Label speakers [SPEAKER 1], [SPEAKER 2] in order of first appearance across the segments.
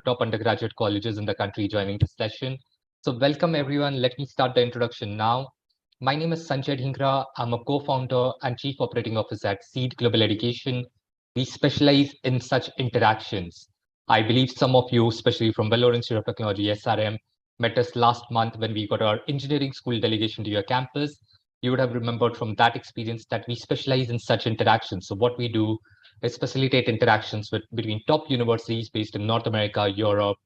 [SPEAKER 1] top undergraduate colleges in the country joining this session. So welcome everyone. Let me start the introduction now. My name is Sanjay Dhingra. I'm a co-founder and chief operating officer at Seed Global Education. We specialize in such interactions. I believe some of you, especially from Vellore Institute of Technology, SRM, met us last month when we got our engineering school delegation to your campus. You would have remembered from that experience that we specialize in such interactions. So what we do is facilitate interactions between top universities based in North America, Europe,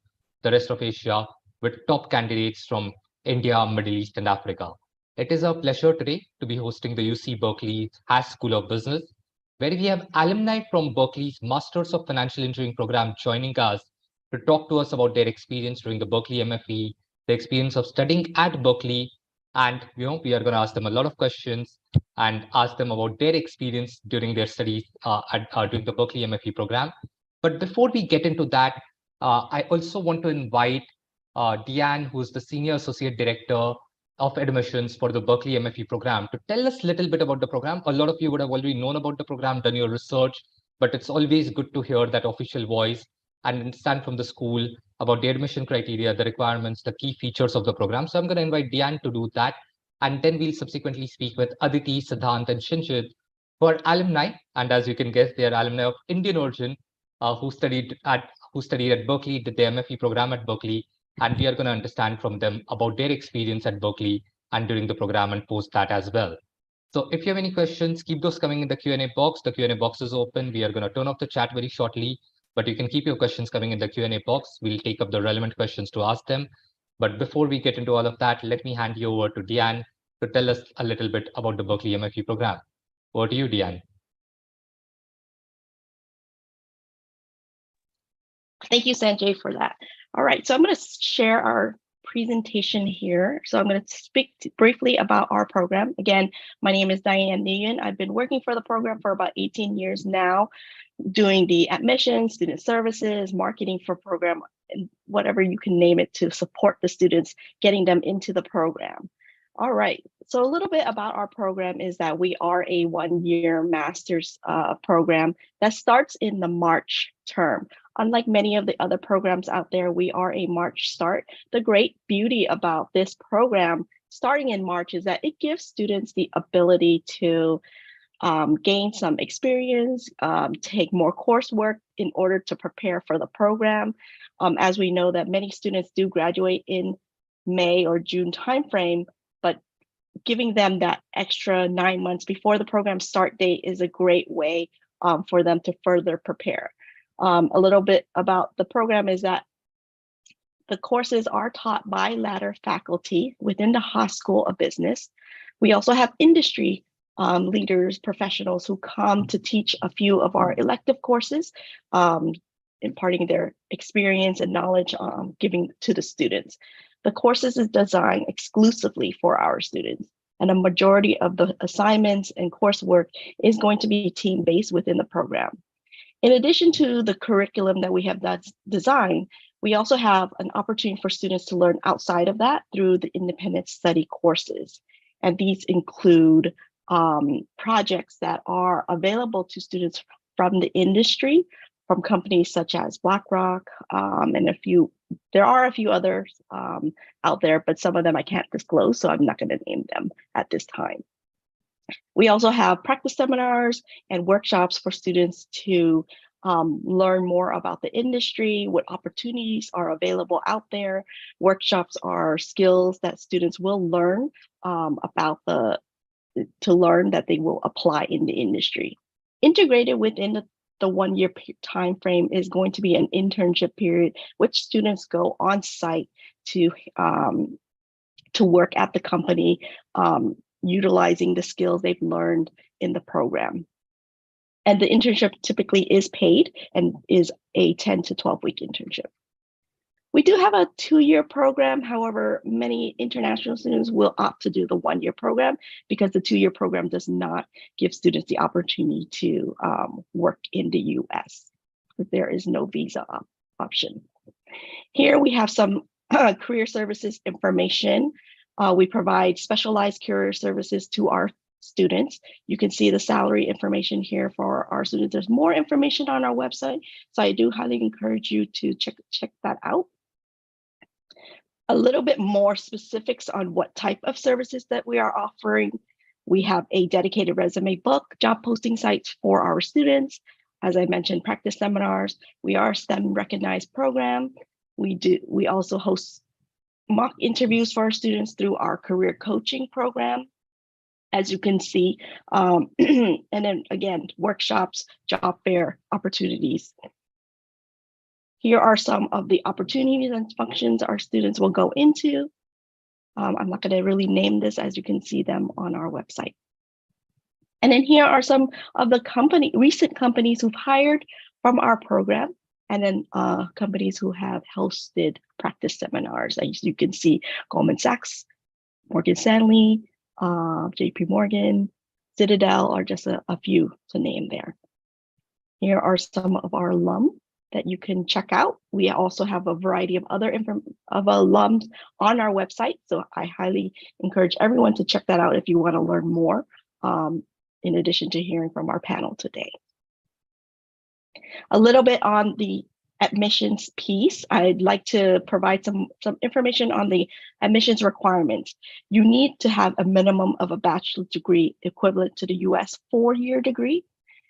[SPEAKER 1] the rest of Asia, with top candidates from India, Middle East, and Africa. It is our pleasure today to be hosting the UC Berkeley Haas School of Business, where we have alumni from Berkeley's Masters of Financial Engineering program joining us to talk to us about their experience during the Berkeley MFE, the experience of studying at Berkeley, and we are going to ask them a lot of questions and ask them about their experience during their studies during the Berkeley MFE program. But before we get into that, I also want to invite Deanne, who is the Senior Associate Director of Admissions for the Berkeley MFE program, to tell us a little bit about the program. A lot of you would have already known about the program, done your research, but it's always good to hear that official voice and understand from the school about the admission criteria, the requirements, the key features of the program. So I'm going to invite Deanne to do that. And then we'll subsequently speak with Aditi, Siddhant, and Shinshit, who are alumni. And as you can guess, they are alumni of Indian origin who studied at Berkeley, did the MFE program at Berkeley. And we are going to understand from them about their experience at Berkeley and during the program and post that as well. So if you have any questions, keep those coming in the Q&A box. The Q&A box is open. We are going to turn off the chat very shortly, but you can keep your questions coming in the Q&A box. We'll take up the relevant questions to ask them. But before we get into all of that, let me hand you over to Deanne to tell us a little bit about the Berkeley MFE program. Over to you, Deanne.
[SPEAKER 2] Thank you, Sanjay, for that. All right, so I'm going to share our presentation here. So I'm going to speak briefly about our program. Again, my name is Diane Negan. I've been working for the program for about 18 years now, doing the admissions, student services, marketing for program, and whatever you can name it to support the students, getting them into the program. All right, so a little bit about our program is that we are a one-year master's program that starts in the March term. Unlike many of the other programs out there, we are a March start. The great beauty about this program starting in March is that it gives students the ability to gain some experience, take more coursework in order to prepare for the program. As we know that many students do graduate in May or June timeframe, but giving them that extra 9 months before the program start date is a great way for them to further prepare. A little bit about the program is that the courses are taught by ladder faculty within the Haas School of Business. We also have industry leaders, professionals who come to teach a few of our elective courses, imparting their experience and knowledge, giving to the students. The courses is designed exclusively for our students, and a majority of the assignments and coursework is going to be team-based within the program. In addition to the curriculum that we have designed, we also have an opportunity for students to learn outside of that through the independent study courses. And these include projects that are available to students from the industry, from companies such as BlackRock, and there are a few others out there, but some of them I can't disclose, so I'm not going to name them at this time. We also have practice seminars and workshops for students to learn more about the industry, what opportunities are available out there. Workshops are skills that students will learn to learn that they will apply in the industry. Integrated within the 1 year time frame is going to be an internship period, which students go on site to work at the company, utilizing the skills they've learned in the program. And the internship typically is paid and is a 10 to 12-week internship. We do have a 2-year program. However, many international students will opt to do the 1-year program because the 2-year program does not give students the opportunity to work in the US. There is no visa option. Here we have some career services information. We provide specialized career services to our students. You can see the salary information here for our students. There's more information on our website, so I do highly encourage you to check that out. A little bit more specifics on what type of services that we are offering. We have a dedicated resume book, job posting sites for our students. As I mentioned, practice seminars. We are a STEM recognized program. We also host mock interviews for our students through our career coaching program, as you can see. And then again, workshops, job fair opportunities. Here are some of the opportunities and functions our students will go into. I'm not going to really name this, as you can see them on our website. And then here are some of the recent companies who've hired from our program, and then companies who have hosted practice seminars. As you can see, Goldman Sachs, Morgan Stanley, JP Morgan, Citadel are just a few to name there. Here are some of our alum that you can check out. We also have a variety of other alums on our website, so I highly encourage everyone to check that out if you want to learn more, in addition to hearing from our panel today. A little bit on the admissions piece, I'd like to provide some information on the admissions requirements. You need to have a minimum of a bachelor's degree equivalent to the US 4-year degree.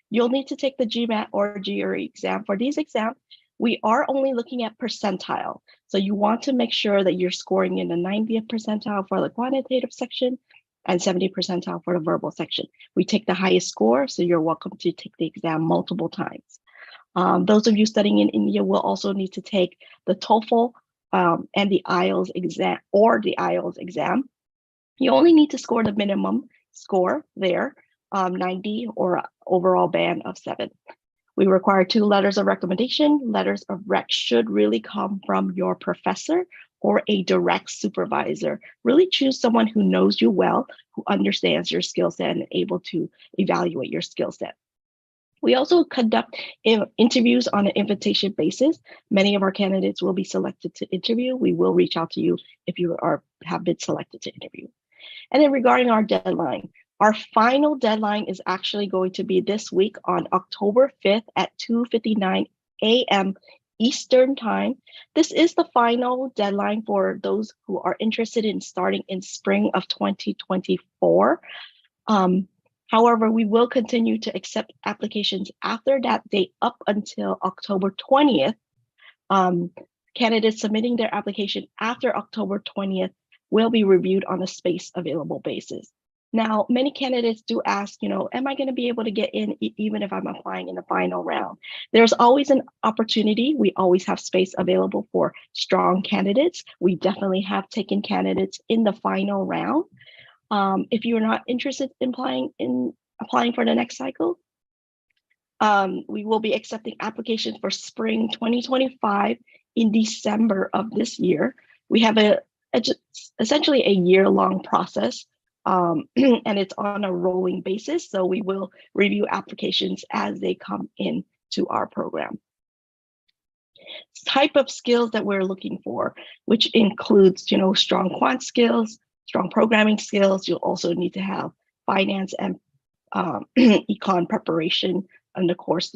[SPEAKER 2] You'll need to take the GMAT or GRE exam. For these exams, we are only looking at percentile. So you want to make sure that you're scoring in the 90th percentile for the quantitative section and 70th percentile for the verbal section. We take the highest score, so you're welcome to take the exam multiple times. Those of you studying in India will also need to take the TOEFL and the IELTS exam, You only need to score the minimum score there, 90 or overall band of 7. We require 2 letters of recommendation. Letters of rec should really come from your professor or a direct supervisor. Really choose someone who knows you well, who understands your skill set and able to evaluate your skill set. We also conduct interviews on an invitation basis. Many of our candidates will be selected to interview. We will reach out to you if you have been selected to interview. And then regarding our deadline, our final deadline is actually going to be this week on October 5th at 2:59 a.m. Eastern Time. This is the final deadline for those who are interested in starting in spring of 2024. However, we will continue to accept applications after that date up until October 20th. Candidates submitting their application after October 20th will be reviewed on a space available basis. Now, many candidates do ask, am I going to be able to get in even if I'm applying in the final round? There's always an opportunity. We always have space available for strong candidates. We definitely have taken candidates in the final round. If you're not interested in applying for the next cycle, we will be accepting applications for spring 2025 in December of this year. We have essentially a year-long process, and it's on a rolling basis. So we will review applications as they come into our program. Type of skills that we're looking for, which includes, strong quant skills, strong programming skills. You'll also need to have finance and econ preparation. And of course,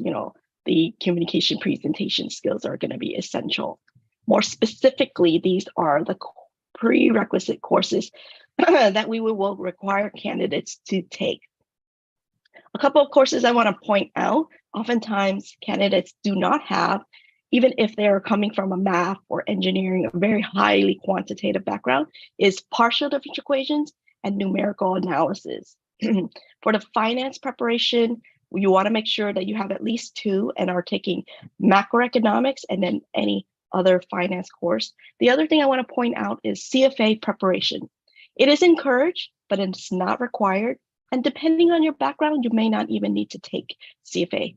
[SPEAKER 2] the communication presentation skills are going to be essential. More specifically, these are the prerequisite courses that we will require candidates to take. A couple of courses I want to point out, oftentimes candidates do not have, even if they're coming from a math or engineering, a very highly quantitative background, is partial differential equations and numerical analysis. For the finance preparation, you want to make sure that you have at least 2 and are taking macroeconomics and then any other finance course. The other thing I want to point out is CFA preparation. It is encouraged, but it's not required. And depending on your background, you may not even need to take CFA.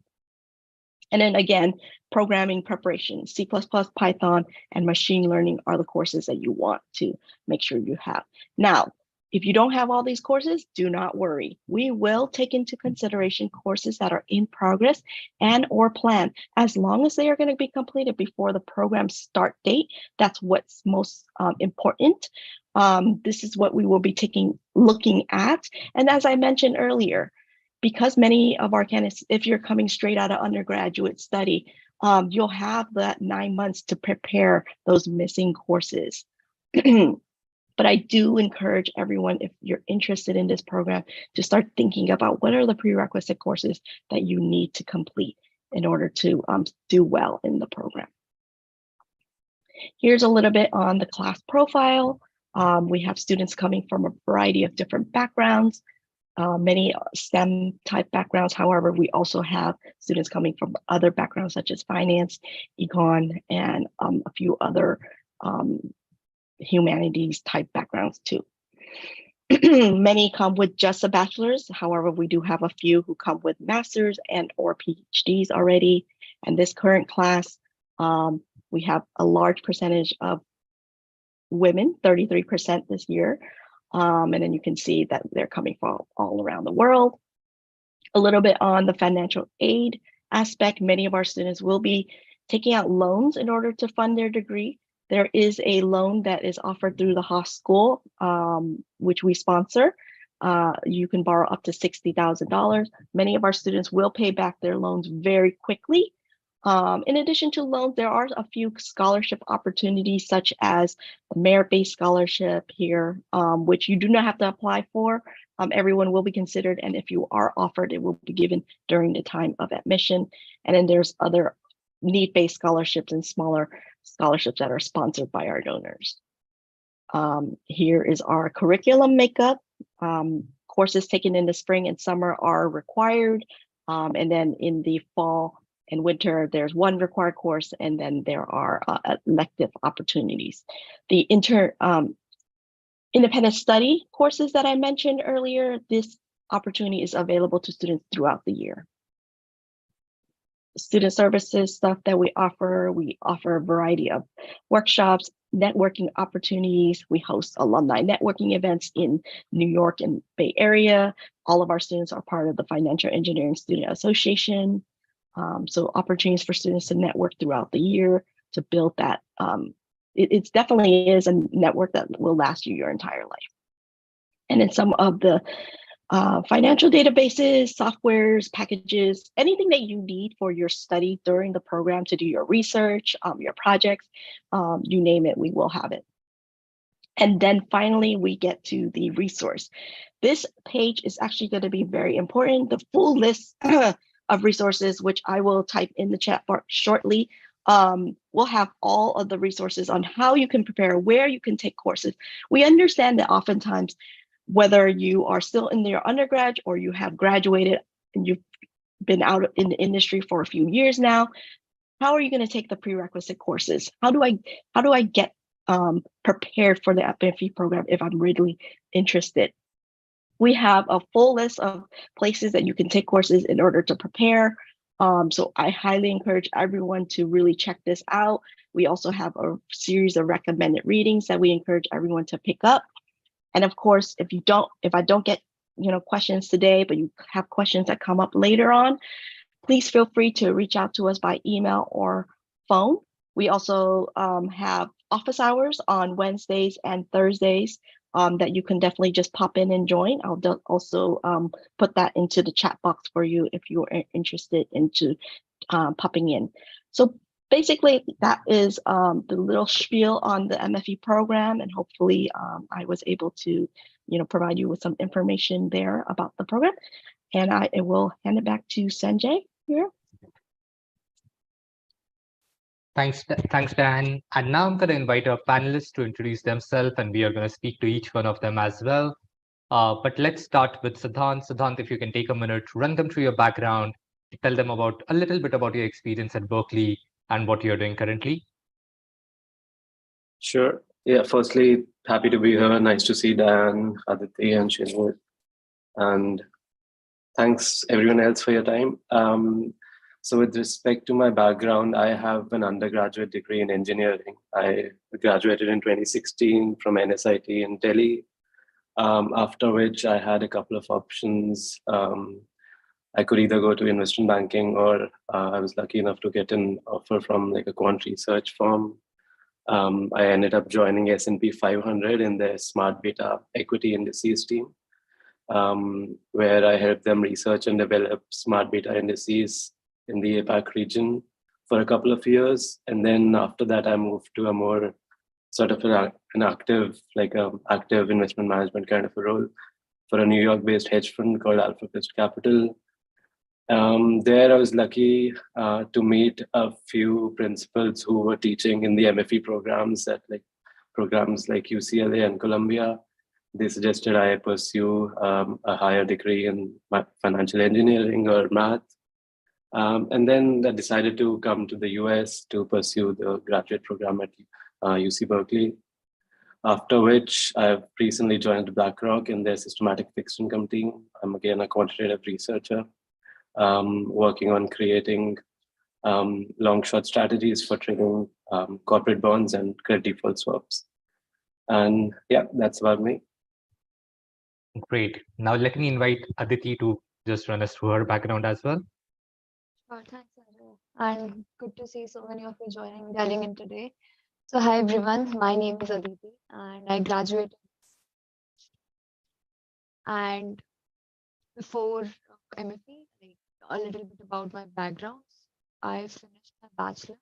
[SPEAKER 2] And then again, programming preparation, C++, Python, and machine learning are the courses that you want to make sure you have. Now, If you don't have all these courses, do not worry. We will take into consideration courses that are in progress and or planned, as long as they are going to be completed before the program start date. That's what's most important. This is what we will be looking at. And as I mentioned earlier, because many of our candidates, if you're coming straight out of undergraduate study, you'll have that 9 months to prepare those missing courses. But I do encourage everyone, if you're interested in this program, to start thinking about what are the prerequisite courses that you need to complete in order to do well in the program. Here's a little bit on the class profile. We have students coming from a variety of different backgrounds, many STEM type backgrounds. However, we also have students coming from other backgrounds such as finance, econ, and a few other humanities type backgrounds too. Many come with just a bachelor's. However, we do have a few who come with master's and or PhDs already. And this current class, we have a large percentage of women, 33% this year. And then you can see that they're coming from all around the world. A little bit on the financial aid aspect, many of our students will be taking out loans in order to fund their degree. There is a loan that is offered through the Haas school, which we sponsor. You can borrow up to $60,000. Many of our students will pay back their loans very quickly. In addition to loans, there are a few scholarship opportunities, such as a merit-based scholarship here, which you do not have to apply for. Everyone will be considered, and if you are offered, it will be given during the time of admission. And then there's other need-based scholarships and smaller scholarships that are sponsored by our donors. Here is our curriculum makeup. Courses taken in the spring and summer are required, and then in the fall and winter, there's one required course, and then there are elective opportunities. The independent study courses that I mentioned earlier, this opportunity is available to students throughout the year. Student services stuff that we offer a variety of workshops, networking opportunities. We host alumni networking events in New York and Bay Area. All of our students are part of the Financial Engineering Student Association. So opportunities for students to network throughout the year to build that. It definitely is a network that will last you your entire life. And in some of the financial databases, softwares, packages, anything that you need for your study during the program to do your research, your projects, you name it, we will have it. And then finally, we get to the resource. This page is actually going to be very important. The full list of resources, which I will type in the chat bar shortly, we'll have all of the resources on how you can prepare, where you can take courses. We understand that oftentimes, whether you are still in your undergrad or you have graduated and you've been out in the industry for a few years now, how are you going to take the prerequisite courses? How do I get prepared for the MFE program if I'm really interested? We have a full list of places that you can take courses in order to prepare. So I highly encourage everyone to really check this out. We also have a series of recommended readings that we encourage everyone to pick up. And of course, if I don't get questions today, but you have questions that come up later on, please feel free to reach out to us by email or phone. We also have office hours on Wednesdays and Thursdays that you can definitely just pop in and join. I'll also put that into the chat box for you if you are interested into popping in. So basically, that is the little spiel on the MFE program, and hopefully I was able to provide you with some information there about the program. And I will hand it back to Sanjay here.
[SPEAKER 1] Thanks, Dan. And now I'm going to invite our panelists to introduce themselves, and we are going to speak to each one of them as well. But let's start with Siddhant. Siddhant, if you can take a minute, run them through your background, tell them a little bit about your experience at Berkeley and what you're doing currently.
[SPEAKER 3] Sure. Yeah, firstly, happy to be here. Nice to see Dan, Aditi, and Shinwood. And thanks everyone else for your time. So with respect to my background, I have an undergraduate degree in engineering. I graduated in 2016 from NSIT in Delhi. After which I had a couple of options. I could either go to investment banking, or I was lucky enough to get an offer from like a quant research firm. I ended up joining S&P 500 in their smart beta equity indices team, where I helped them research and develop smart beta indices in the APAC region for a couple of years. And then after that, I moved to a more sort of an active, like active investment management kind of a role for a New York-based hedge fund called Alpha Fist Capital. There I was lucky to meet a few principals who were teaching in the MFE programs like UCLA and Columbia. They suggested I pursue a higher degree in financial engineering or math. And then I decided to come to the US to pursue the graduate program at UC Berkeley. After which I've recently joined BlackRock in their systematic fixed income team. I'm again a quantitative researcher, working on creating long short strategies for trading corporate bonds and credit default swaps. And yeah, that's about me.
[SPEAKER 1] Great. Now let me invite Aditi to just run us through her background as well.
[SPEAKER 4] Thanks, Sanjay. And good to see so many of you dialing in today. So hi everyone, my name is Aditi and I graduated. And before MFE, like a little bit about my background. I finished my bachelor's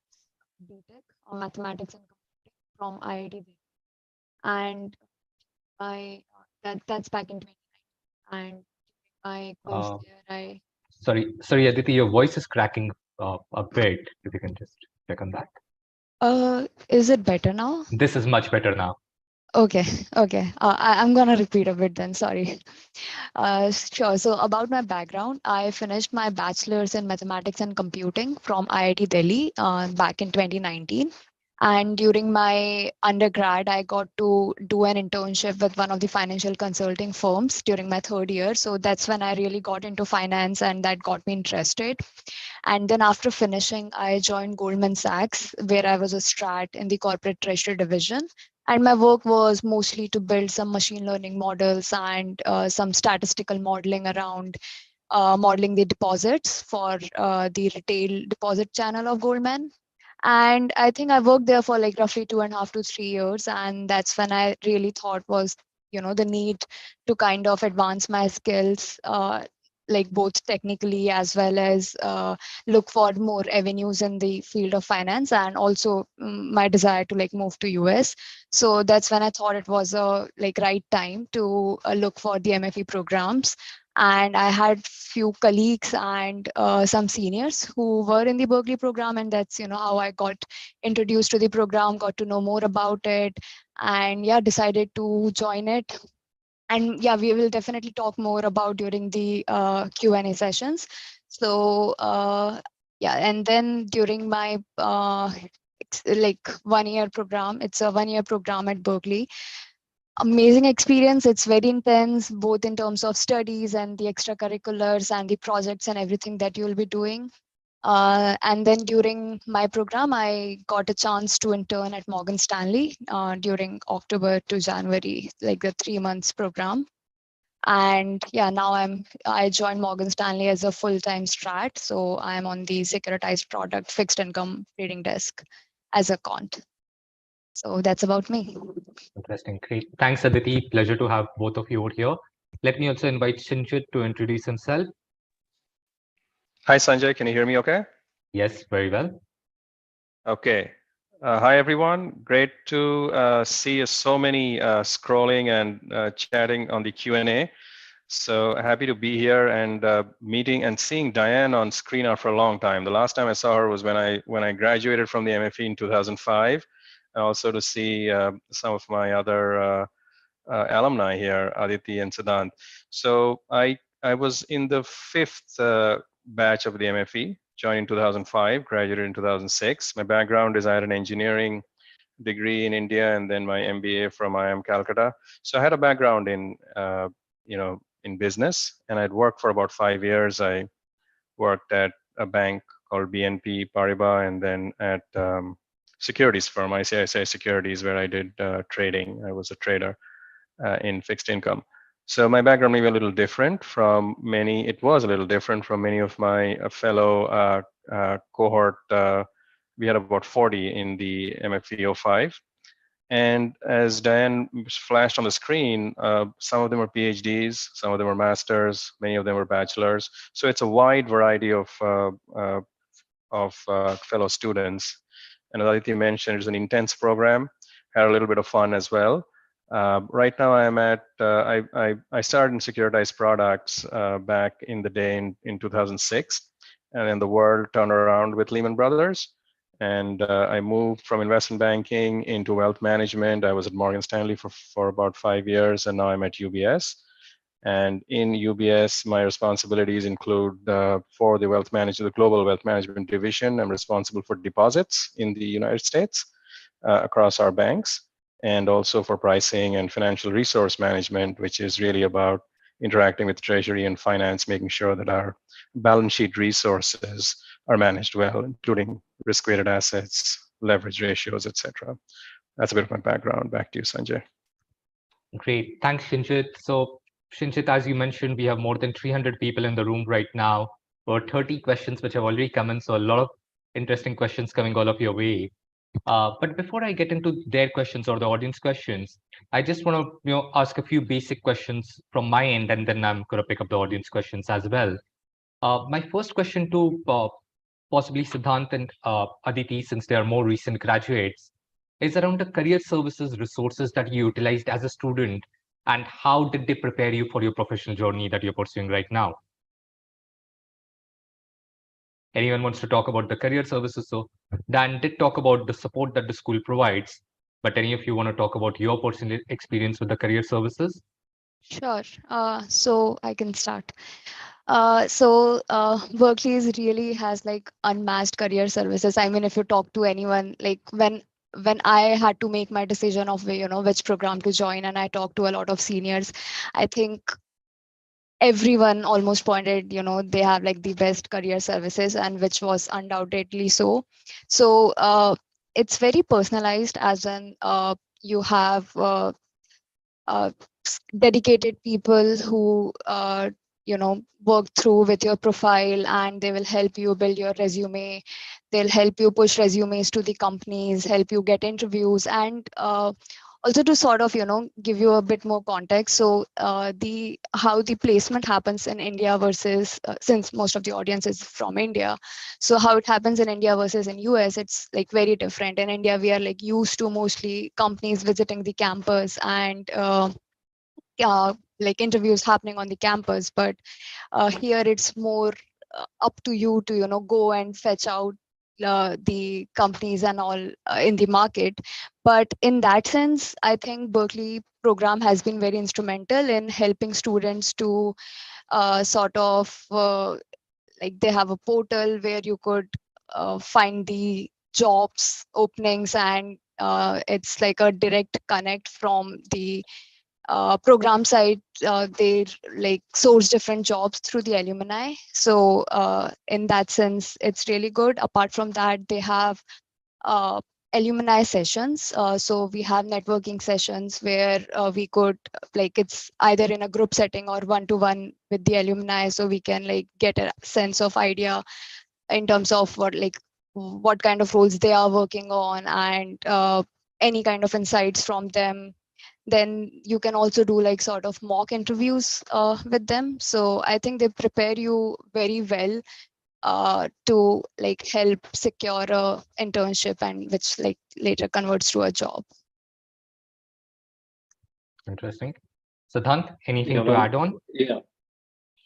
[SPEAKER 4] BTech on mathematics and computing from IIT Delhi. And that's back in 2019. And my course there,
[SPEAKER 1] Sorry, Aditi, your voice is cracking a bit. If you can just check on that.
[SPEAKER 4] Is it better now?
[SPEAKER 1] This is much better now.
[SPEAKER 4] Okay. I'm gonna repeat a bit then, sorry. Sure, so about my background, I finished my bachelor's in mathematics and computing from IIT Delhi back in 2019. And during my undergrad, I got to do an internship with one of the financial consulting firms during my third year. So that's when I really got into finance and that got me interested. And then after finishing, I joined Goldman Sachs, where I was a strat in the corporate treasury division. And my work was mostly to build some machine learning models and some statistical modeling around modeling the deposits for the retail deposit channel of Goldman. And I think I worked there for like roughly 2.5 to 3 years. And that's when I really thought was, the need to kind of advance my skills, like both technically as well as look for more avenues in the field of finance, and also my desire to like move to US. So that's when I thought it was a like right time to look for the MFE programs. And I had few colleagues and some seniors who were in the Berkeley program, and that's how I got introduced to the program, got to know more about it, and yeah, decided to join it. And yeah, we will definitely talk more about during the Q&A sessions. So yeah, and then during my like 1 year program, it's a 1 year program at Berkeley. Amazing experience. It's very intense, both in terms of studies and the extracurriculars and the projects and everything that you'll be doing. And then during my program, I got a chance to intern at Morgan Stanley during October to January, like the 3 months program. And yeah, now I joined Morgan Stanley as a full-time strat. So I'm on the securitized product fixed income trading desk as a quant. So that's about me.
[SPEAKER 1] Interesting. Great. Thanks, Aditi. Pleasure to have both of you over here. Let me also invite Sinjit to introduce himself.
[SPEAKER 5] Hi, Sanjay. Can you hear me okay?
[SPEAKER 1] Yes, very well.
[SPEAKER 5] Okay. Hi, everyone. Great to see so many scrolling and chatting on the Q&A. So happy to be here and meeting and seeing Diane on screen after a long time. The last time I saw her was when I graduated from the MFE in 2005. And also to see some of my other alumni here, Aditi and Siddhant. So I was in the 5th batch of the MFE, joined in 2005, graduated in 2006. My background is I had an engineering degree in India and then my MBA from IIM Calcutta. So I had a background in, in business, and I'd worked for about 5 years. I worked at a bank called BNP Paribas, and then at securities firm, ICICI Securities, where I did trading. I was a trader. in fixed income. So my background may be a little different from many. It was a little different from many of my fellow cohort. We had about 40 in the MFE 05. And as Diane flashed on the screen, some of them are PhDs, some of them are masters, many of them are bachelors. So it's a wide variety of fellow students. And as Aditi mentioned, it's an intense program. Had a little bit of fun as well. Right now, I'm at. I started in securitized products back in the day in 2006, and then the world turned around with Lehman Brothers. And I moved from investment banking into wealth management. I was at Morgan Stanley for about 5 years, and now I'm at UBS. And in UBS, my responsibilities include for the the global wealth management division. I'm responsible for deposits in the United States across our banks, and also for pricing and financial resource management, which is really about interacting with treasury and finance, making sure that our balance sheet resources are managed well, including risk-weighted assets, leverage ratios, etc. That's a bit of my background. Back to you, Sanjay.
[SPEAKER 1] Great. Thanks, Shinjit. So, Shinjit, as you mentioned, we have more than 300 people in the room right now, or 30 questions which have already come in. So, a lot of interesting questions coming all of your way. But before I get into their questions or the audience questions, I just want to ask a few basic questions from my end, and then I'm going to pick up the audience questions as well. My first question to possibly Siddhant and Aditi, since they are more recent graduates, is around the career services resources that you utilized as a student, and how did they prepare you for your professional journey that you're pursuing right now? Anyone wants to talk about the career services? So Dan did talk about the support that the school provides, but any of you want to talk about your personal experience with the career services?
[SPEAKER 4] Sure. So I can start. Berkeley really has like unmatched career services. I mean, if you talk to anyone, like when I had to make my decision of which program to join, and I talked to a lot of seniors, I think everyone almost pointed, they have like the best career services, and which was undoubtedly so. So it's very personalized, as in you have dedicated people who work through with your profile, and they will help you build your resume. They'll help you push resumes to the companies, help you get interviews, and also to sort of give you a bit more context. So how the placement happens in India versus since most of the audience is from India, so how it happens in India versus in US, it's like very different. In India, we are like used to mostly companies visiting the campus and like interviews happening on the campus, but here it's more up to you to go and fetch out the companies and all in the market. But in that sense, I think Berkeley program has been very instrumental in helping students to sort of like they have a portal where you could find the jobs openings, and it's like a direct connect from the program side. They like source different jobs through the alumni. So in that sense, it's really good. Apart from that, they have alumni sessions. So we have networking sessions where we could like, it's either in a group setting or one-to-one with the alumni. So we can like get a sense of idea in terms of what kind of roles they are working on, and any kind of insights from them. Then you can also do like sort of mock interviews with them. So I think they prepare you very well to like help secure a internship, and which like later converts to a job.
[SPEAKER 1] Interesting. Siddhant, anything to add on?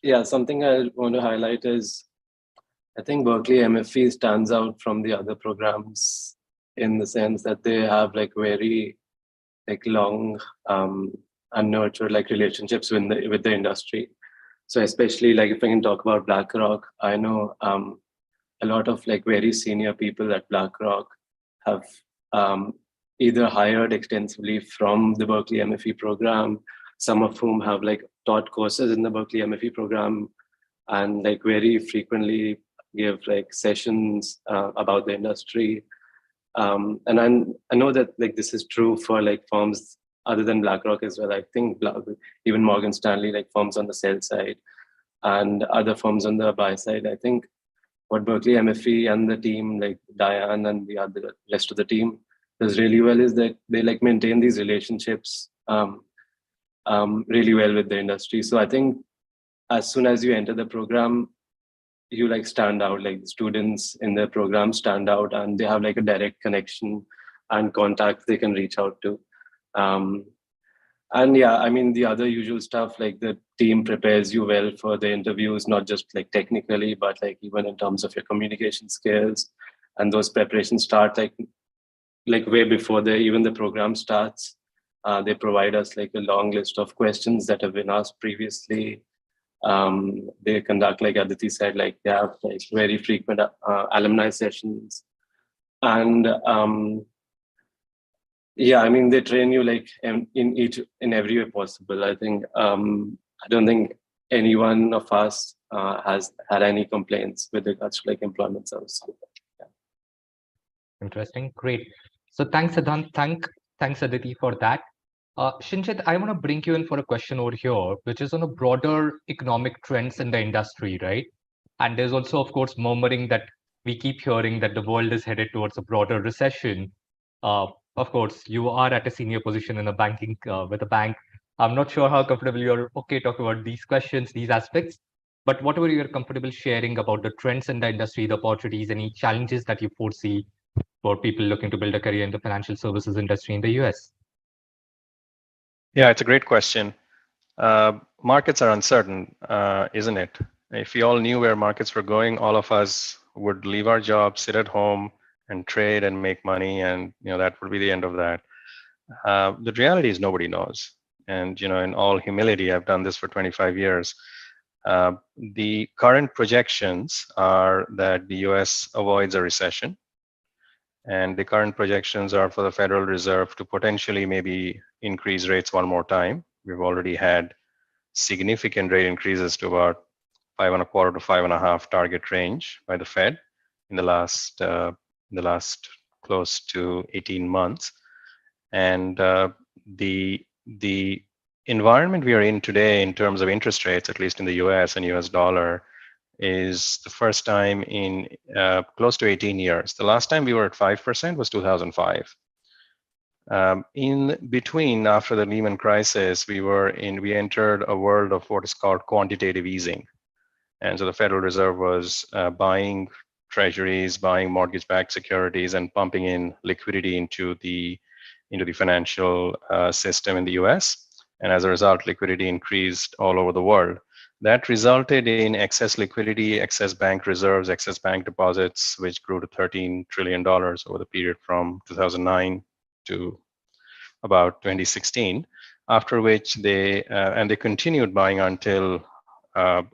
[SPEAKER 3] Yeah. Something I want to highlight is I think Berkeley MFE stands out from the other programs in the sense that they have like very like long and nurtured like relationships with the industry. So especially like if I can talk about BlackRock, I know a lot of like very senior people at BlackRock have either hired extensively from the Berkeley MFE program, some of whom have like taught courses in the Berkeley MFE program, and like very frequently give like sessions about the industry. And I know that like this is true for like firms other than BlackRock as well. I think even Morgan Stanley, like firms on the sell side and other firms on the buy side. I think what Berkeley MFE and the team, like Diane and the other rest of the team, does really well is that they like maintain these relationships really well with the industry. So I think as soon as you enter the program, you like stand out, like the students in the program stand out, and they have like a direct connection and contacts they can reach out to. And yeah, I mean, the other usual stuff, like the team prepares you well for the interviews, not just like technically, but like even in terms of your communication skills. And those preparations start like way before even the program starts. They provide us like a long list of questions that have been asked previously. They conduct, like Aditi said, like they have like very frequent alumni sessions. And yeah, I mean, they train you like in every way possible. I think I don't think any one of us has had any complaints with regards to like employment services. Yeah.
[SPEAKER 1] Interesting, great. So thanks, Siddhant. Thanks, Aditi, for that. Shinjit, I want to bring you in for a question over here, which is on a broader economic trends in the industry, right? And there's also, of course, murmuring that we keep hearing that the world is headed towards a broader recession. Of course, you are at a senior position in a banking with a bank. I'm not sure how comfortable you're talking about these questions, these aspects, but whatever you're comfortable sharing about the trends in the industry, the opportunities, any challenges that you foresee for people looking to build a career in the financial services industry in the US.
[SPEAKER 5] Yeah, it's a great question. Markets are uncertain, isn't it? If we all knew where markets were going, all of us would leave our jobs, sit at home, and trade and make money, and that would be the end of that. The reality is nobody knows, and in all humility, I've done this for 25 years. The current projections are that the U.S. avoids a recession, and the current projections are for the Federal Reserve to potentially maybe increase rates one more time. We've already had significant rate increases to about 5.25 to 5.5 target range by the Fed in the last close to 18 months. And the environment we are in today in terms of interest rates, at least in the US and US dollar, is the first time in close to 18 years. The last time we were at 5% was 2005. In between, after the Lehman crisis, we entered a world of what is called quantitative easing. And so the Federal Reserve was buying treasuries, buying mortgage-backed securities, and pumping in liquidity into the financial system in the US. And as a result, liquidity increased all over the world. That resulted in excess liquidity, excess bank reserves, excess bank deposits, which grew to $13 trillion over the period from 2009 to about 2016, after which they continued buying until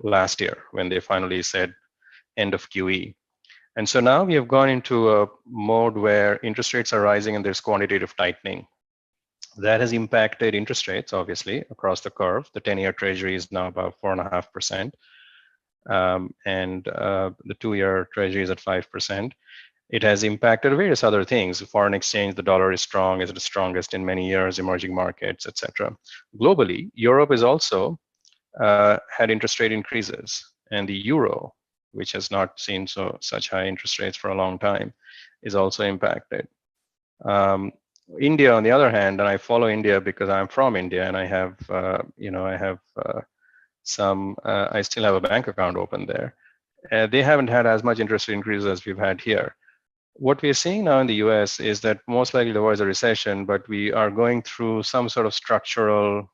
[SPEAKER 5] last year, when they finally said end of QE. And so now we have gone into a mode where interest rates are rising and there's quantitative tightening. That has impacted interest rates, obviously, across the curve. The 10-year Treasury is now about 4.5%, and the 2-year Treasury is at 5%. It has impacted various other things. Foreign exchange, the dollar is strong, is the strongest in many years, emerging markets, etc. Globally, Europe is also had interest rate increases, and the euro, which has not seen such high interest rates for a long time, is also impacted. India, on the other hand, and I follow India because I'm from India, and I have, I still have a bank account open there. They haven't had as much interest rate increases as we've had here. What we are seeing now in the US is that most likely there was a recession, but we are going through some sort of structural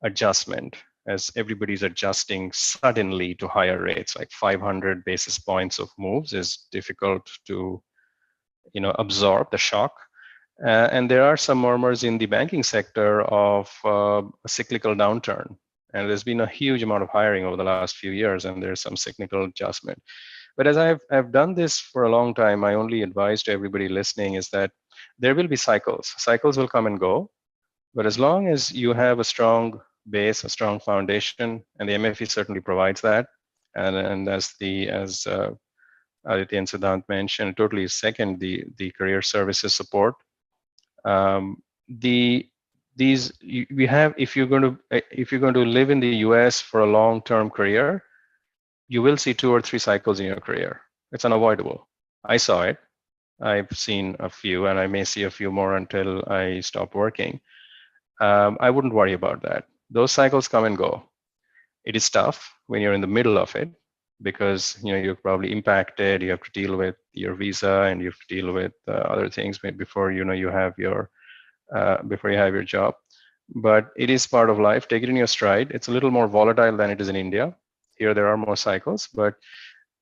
[SPEAKER 5] adjustment as everybody's adjusting suddenly to higher rates. Like 500 basis points of moves is difficult to absorb the shock. And there are some murmurs in the banking sector of a cyclical downturn. And there's been a huge amount of hiring over the last few years, and there's some cyclical adjustment. But as I've done this for a long time, my only advice to everybody listening is that there will be cycles. Cycles will come and go. But as long as you have a strong base, a strong foundation, and the MFE certainly provides that, and as Aditi and Siddhant mentioned, totally second the career services support. The we have, if you're going to live in the US for a long-term career, you will see 2 or 3 cycles in your career. It's unavoidable. I saw it. I've seen a few, and I may see a few more until I stop working. I wouldn't worry about that. Those cycles come and go. It is tough when you're in the middle of it, because you're probably impacted. You have to deal with your visa, and you have to deal with other things before you have your job. But it is part of life. Take it in your stride. It's a little more volatile than it is in India. Here there are more cycles, but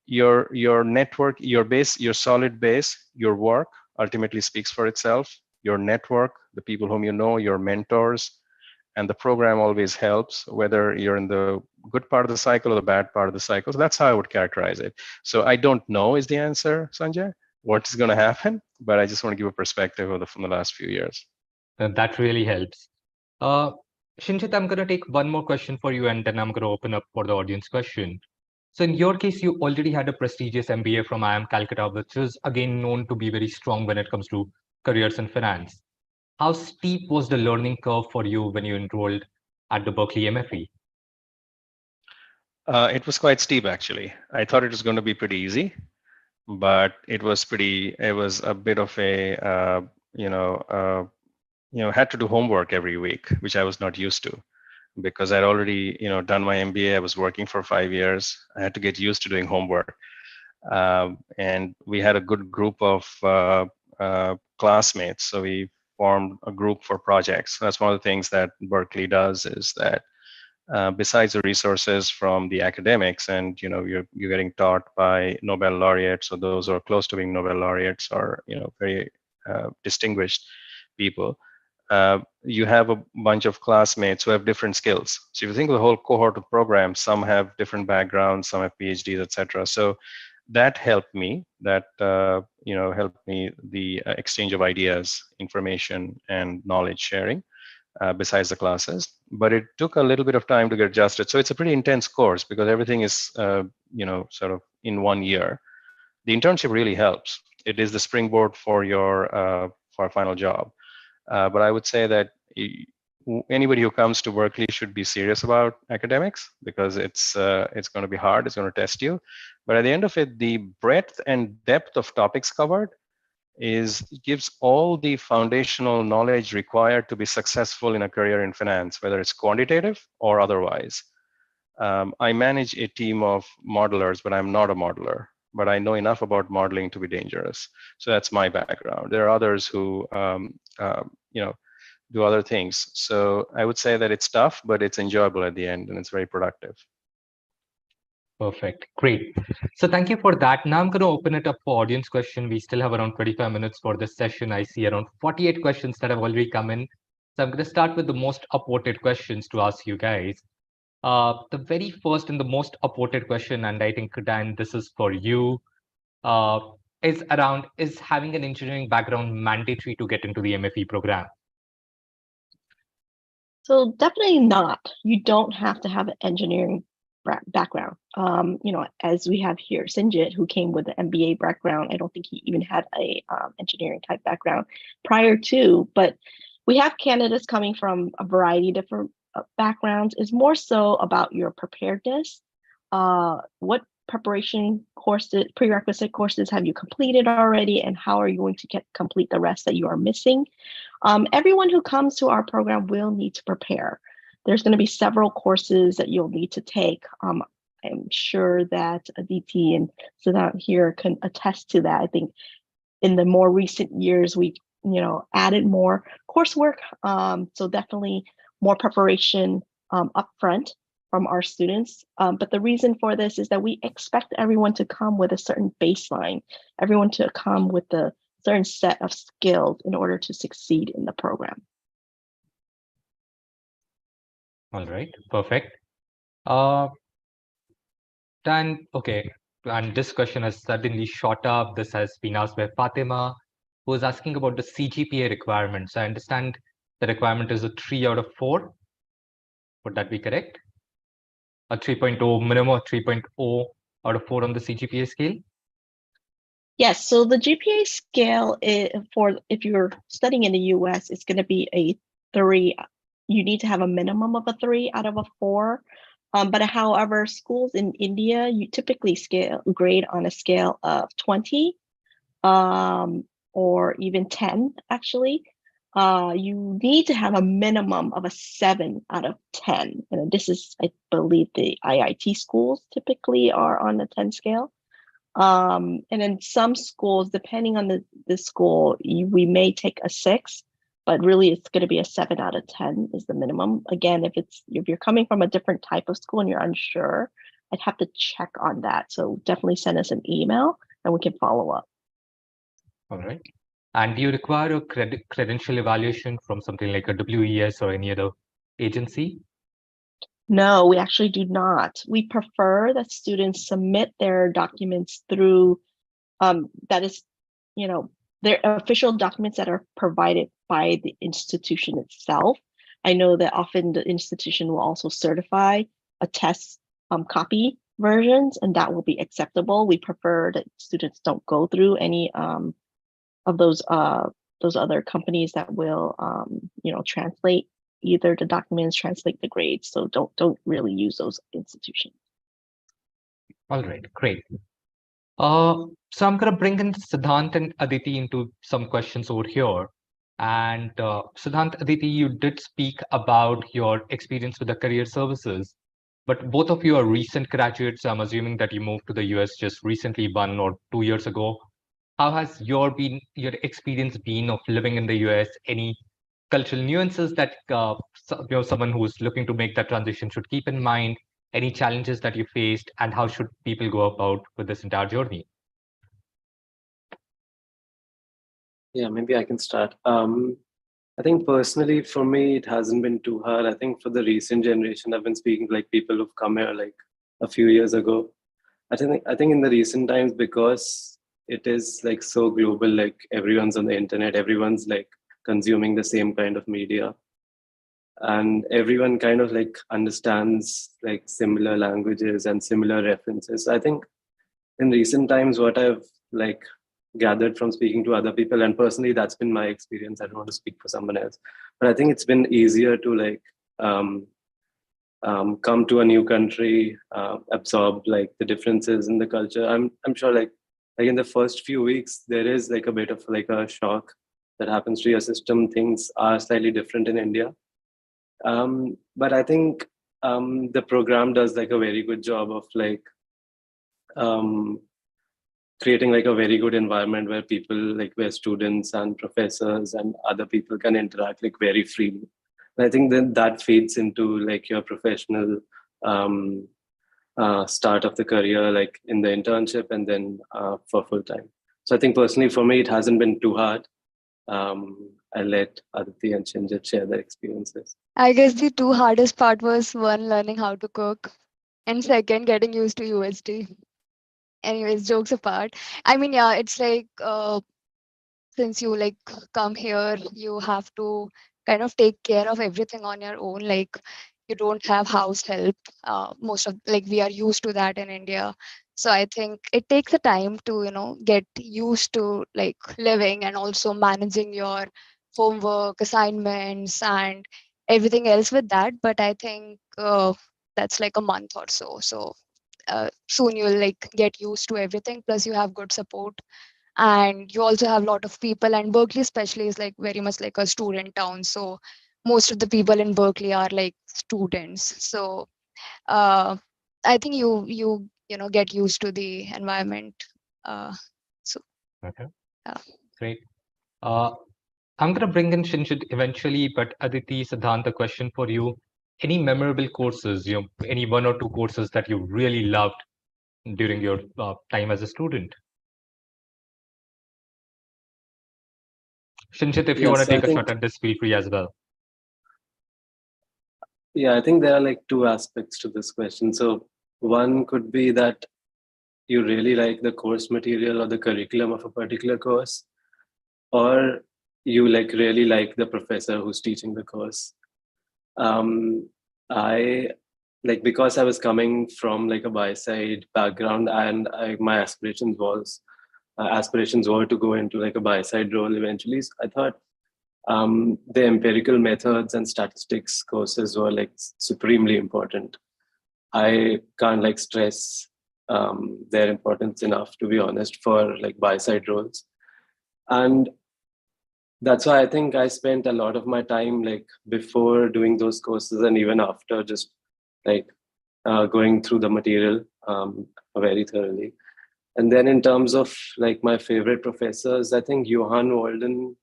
[SPEAKER 5] your network, your base, your solid base, your work ultimately speaks for itself. Your network, the people whom you know, your mentors, and the program always helps, whether you're in the good part of the cycle or the bad part of the cycle. So that's how I would characterize it. So I don't know is the answer, Sanjay, what is going to happen, but I just want to give a perspective from the last few years.
[SPEAKER 1] That really helps. Shinjit, I'm going to take one more question for you, and then I'm going to open up for the audience question. So in your case, you already had a prestigious MBA from IIM Calcutta, which is again known to be very strong when it comes to careers in finance. How steep was the learning curve for you when you enrolled at the Berkeley MFE?
[SPEAKER 5] It was quite steep, actually. I thought it was going to be pretty easy, but it was a bit of a, had to do homework every week, which I was not used to, because I'd already, done my MBA. I was working for 5 years. I had to get used to doing homework. And we had a good group of classmates. So we formed a group for projects. That's one of the things that Berkeley does, is that besides the resources from the academics, and you're getting taught by Nobel laureates, or those who are close to being Nobel laureates, or very distinguished people. You have a bunch of classmates who have different skills. So if you think of the whole cohort of programs, some have different backgrounds, some have PhDs, etc. So that helped me. That helped me the exchange of ideas, information, and knowledge sharing. Besides the classes, but it took a little bit of time to get adjusted. So it's a pretty intense course, because everything is, sort of in 1 year. The internship really helps. It is the springboard for your for a final job. But I would say that anybody who comes to Berkeley should be serious about academics, because it's going to be hard. It's going to test you. But at the end of it, the breadth and depth of topics covered gives all the foundational knowledge required to be successful in a career in finance, whether it's quantitative or otherwise. I manage a team of modelers, but I'm not a modeler. But I know enough about modeling to be dangerous. So that's my background. There are others who, do other things. So I would say that it's tough, but it's enjoyable at the end, and it's very productive.
[SPEAKER 1] Perfect. Great. So thank you for that. Now I'm going to open it up for audience question. We still have around 25 minutes for this session. I see around 48 questions that have already come in. So I'm going to start with the most upvoted questions to ask you guys. The very first and the most upvoted question, and I think, Dan, this is for you, is around, is having an engineering background mandatory to get into the MFE program?
[SPEAKER 2] So definitely not. You don't have to have an engineering background. As we have here, Sinjit, who came with an MBA background. I don't think he even had a engineering type background prior to, but we have candidates coming from a variety of different backgrounds. It's more so about your preparedness. What preparation courses, prerequisite courses have you completed already, and how are you going to complete the rest that you are missing? Everyone who comes to our program will need to prepare. There's going to be several courses that you'll need to take. I'm sure that Aditi and Siddhant here can attest to that. I think in the more recent years, we've added more coursework. So definitely more preparation upfront from our students. But the reason for this is that we expect everyone to come with a certain baseline, everyone to come with a certain set of skills in order to succeed in the program.
[SPEAKER 1] All right, perfect. Then, okay, and this question has suddenly shot up. This has been asked by Fatima, who is asking about the CGPA requirements. I understand the requirement is a 3 out of 4. Would that be correct? A 3.0 minimum, 3.0 out of 4 on the CGPA scale?
[SPEAKER 2] Yes, so the GPA scale for if you're studying in the US, it's going to be a 3. You need to have a minimum of a 3 out of a 4. But however, schools in India, you typically grade on a scale of 20 or even 10, actually. You need to have a minimum of a 7 out of 10. And this is, I believe, the IIT schools typically are on the 10 scale. And in some schools, depending on the school, we may take a 6, but really it's going to be a 7 out of 10 is the minimum. Again, if you're coming from a different type of school and you're unsure, I'd have to check on that. So definitely send us an email and we can follow up.
[SPEAKER 1] All right. And do you require a credential evaluation from something like a WES or any other agency?
[SPEAKER 2] No, we actually do not. We prefer that students submit their documents through, that is, their official documents that are provided by the institution itself. I know that often the institution will also certify a test copy versions, and that will be acceptable. We prefer that students don't go through any of those other companies that will translate either the documents, translate the grades. So don't really use those institutions.
[SPEAKER 1] All right, great. So I'm gonna bring in Siddhant and Aditi into some questions over here. And Siddhant, Aditi, you did speak about your experience with the career services, but both of you are recent graduates. I'm assuming that you moved to the US just recently, 1 or 2 years ago. How has your experience been of living in the US? Any cultural nuances that someone who's looking to make that transition should keep in mind? Any challenges that you faced, and how should people go about with this entire journey?
[SPEAKER 3] Yeah, maybe I can start. I think personally for me, it hasn't been too hard. I think for the recent generation, I've been speaking to like people who've come here like a few years ago. I think in the recent times, because it is like so global, like everyone's on the internet, everyone's like consuming the same kind of media, and everyone kind of like understands like similar languages and similar references. I think in recent times, what I've like gathered from speaking to other people, and personally that's been my experience, I don't want to speak for someone else, but I think it's been easier to like come to a new country, absorb like the differences in the culture. I'm sure like in the first few weeks there is like a bit of like a shock that happens to your system. Things are slightly different in India, but I think the program does like a very good job of like creating like a very good environment where people like where students and professors and other people can interact like very freely. And I think then that feeds into like your professional start of the career, like in the internship and then for full time. So I think personally for me, it hasn't been too hard. I'll let Aditi and Shinjit share their experiences.
[SPEAKER 4] I guess the two hardest part was one, learning how to cook, and second, getting used to USD. Anyways, jokes apart. I mean, yeah, it's like since you like come here, you have to kind of take care of everything on your own. Like you don't have house help. Most of like we are used to that in India. So I think it takes a time to, get used to like living and also managing your homework, assignments, and everything else with that. But I think that's like a month or so. So soon you'll like get used to everything. Plus you have good support, and you also have a lot of people, and Berkeley especially is like very much like a student town, so most of the people in Berkeley are like students. So I think you get used to the environment. So
[SPEAKER 1] Okay,
[SPEAKER 4] yeah.
[SPEAKER 1] great. I'm gonna bring in Shinjit eventually, but Aditi, Siddhant, a question for you. Any memorable courses, any 1 or 2 courses that you really loved during your time as a student? Shinjit, if you want to
[SPEAKER 3] So
[SPEAKER 1] take a shot at this, feel free as well.
[SPEAKER 3] Yeah, I think there are like two aspects to this question. So one could be that you really like the course material or the curriculum of a particular course, or you like really like the professor who's teaching the course. I like, because I was coming from like a buy-side background, and my aspirations were to go into like a buy-side role eventually. So I thought the empirical methods and statistics courses were like supremely important. I can't like stress their importance enough, to be honest, for like buy-side roles. And that's why I think I spent a lot of my time like before doing those courses and even after, just like going through the material very thoroughly. And then in terms of like my favorite professors, I think Johan Walden.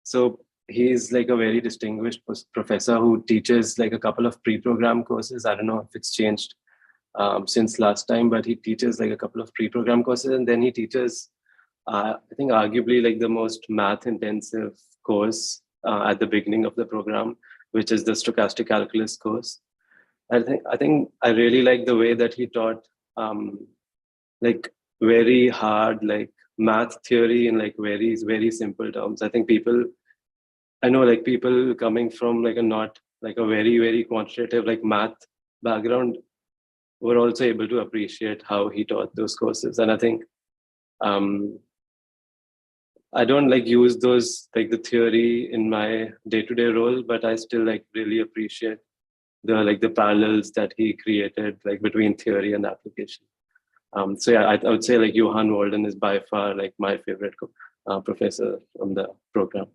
[SPEAKER 3] So he's like a very distinguished professor who teaches like a couple of pre-program courses. I don't know if it's changed since last time, but he teaches like a couple of pre-program courses, and then he teaches I think arguably like the most math intensive course at the beginning of the program, which is the stochastic calculus course. I think I really like the way that he taught like very hard like math theory in like very simple terms. I know like people coming from like a not like a very quantitative like math background were also able to appreciate how he taught those courses. And I think I don't like use those like the theory in my day-to-day role, but I still like really appreciate the parallels that he created like between theory and application. So yeah, I would say like Johan Walden is by far like my favorite professor from the program.